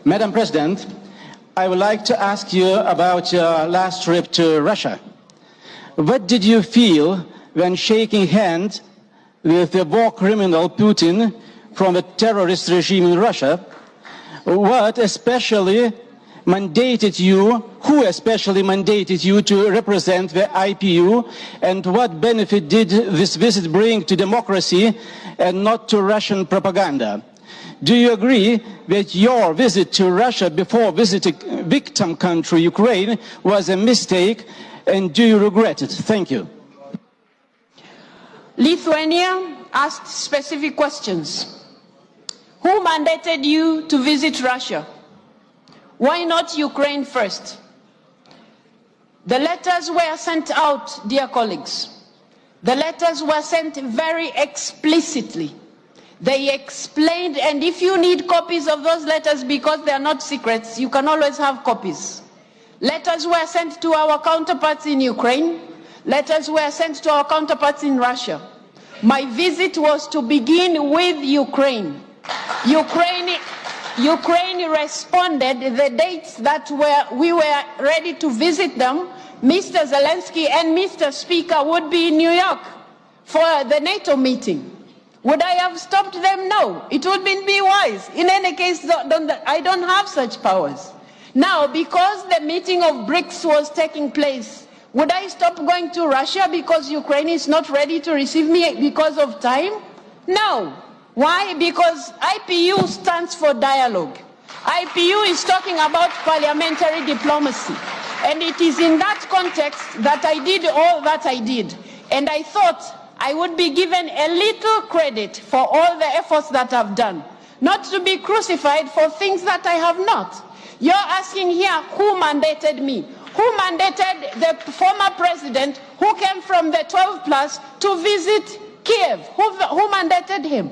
Madam President, I would like to ask you about your last trip to Russia. What did you feel when shaking hands with the war criminal Putin from the terrorist regime in Russia? What especially mandated you, who especially mandated you to represent the IPU, and what benefit did this visit bring to democracy and not to Russian propaganda? Do you agree that your visit to Russia before visiting victim country Ukraine was a mistake, and do you regret it? Thank you. Lithuania asked specific questions. Who mandated you to visit Russia? Why not Ukraine first? The letters were sent out, dear colleagues. The letters were sent very explicitly. They explained, and if you need copies of those letters because they are not secrets, you can always have copies. Letters were sent to our counterparts in Ukraine. Letters were sent to our counterparts in Russia. My visit was to begin with Ukraine. Ukraine responded the dates that we were ready to visit them. Mr. Zelensky and Mr. Speaker would be in New York for the NATO meeting. Would I have stopped them? No. It would be wise. In any case, I don't have such powers. Now, because the meeting of BRICS was taking place, would I stop going to Russia because Ukraine is not ready to receive me because of time? No. Why? Because IPU stands for dialogue. IPU is talking about parliamentary diplomacy. And it is in that context that I did all that I did. And I thought I would be given a little credit for all the efforts that I've done, not to be crucified for things that I have not. You're asking here who mandated me. Who mandated the former president who came from the 12 plus to visit Kiev? Who mandated him?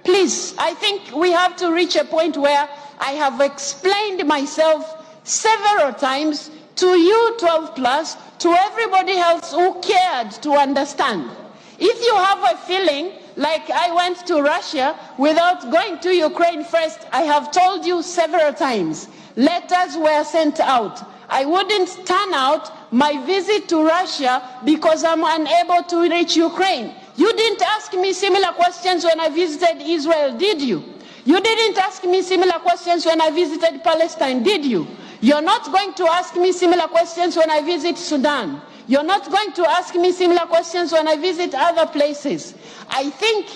Please, I think we have to reach a point where I have explained myself several times to you 12 plus, to everybody else who cared to understand. If you have a feeling like I went to Russia without going to Ukraine first, I have told you several times. Letters were sent out. I wouldn't turn out my visit to Russia because I'm unable to reach Ukraine. You didn't ask me similar questions when I visited Israel, did you? You didn't ask me similar questions when I visited Palestine, did you? You're not going to ask me similar questions when I visit Sudan. You're not going to ask me similar questions when I visit other places. I think,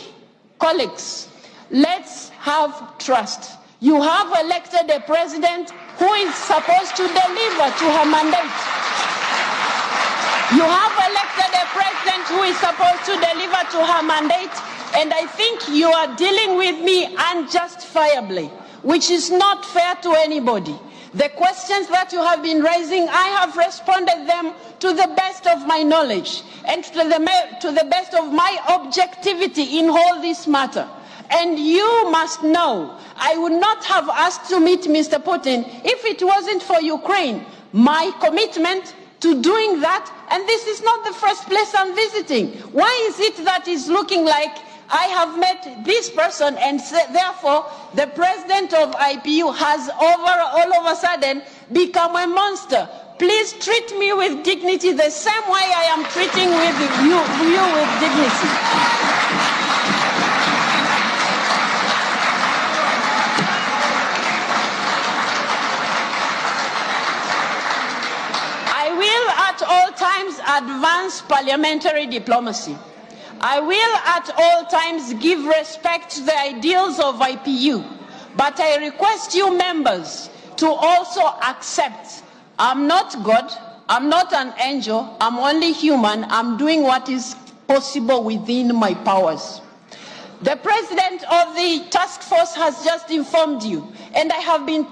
colleagues, let's have trust. You have elected a president who is supposed to deliver to her mandate. You have elected a president who is supposed to deliver to her mandate, and I think you are dealing with me unjustifiably, which is not fair to anybody. The questions that you have been raising, I have responded them to the best of my knowledge and to the best of my objectivity in all this matter. And you must know, I would not have asked to meet Mr. Putin if it wasn't for Ukraine. My commitment to doing that, and this is not the first place I'm visiting. Why is it that is looking like I have met this person and therefore the president of IPU has all of a sudden become a monster? Please treat me with dignity the same way I am treating you with dignity. At all times advance parliamentary diplomacy. I will at all times give respect to the ideals of IPU, but I request you members to also accept I'm not God, I'm not an angel, I'm only human, I'm doing what is possible within my powers. The president of the task force has just informed you, and I have been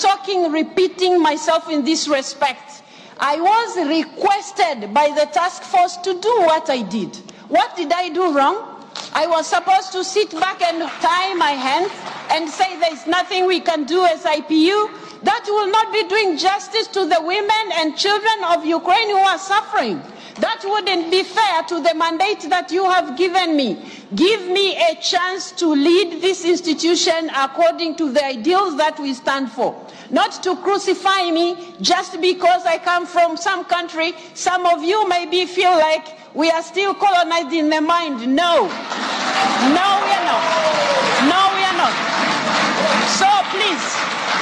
repeating myself in this respect. I was requested by the task force to do what I did. What did I do wrong? I was supposed to sit back and tie my hands and say there's nothing we can do as IPU. That will not be doing justice to the women and children of Ukraine who are suffering. That wouldn't be fair to the mandate that you have given me. Give me a chance to lead this institution according to the ideals that we stand for. Not to crucify me just because I come from some country. Some of you maybe feel like we are still colonized in the mind. No. No, we are not. No, we are not. So please,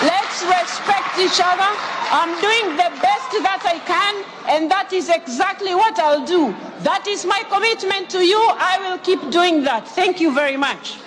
let's respect each other. I'm doing the best that I can, and that is exactly what I'll do. That is my commitment to you. I will keep doing that. Thank you very much.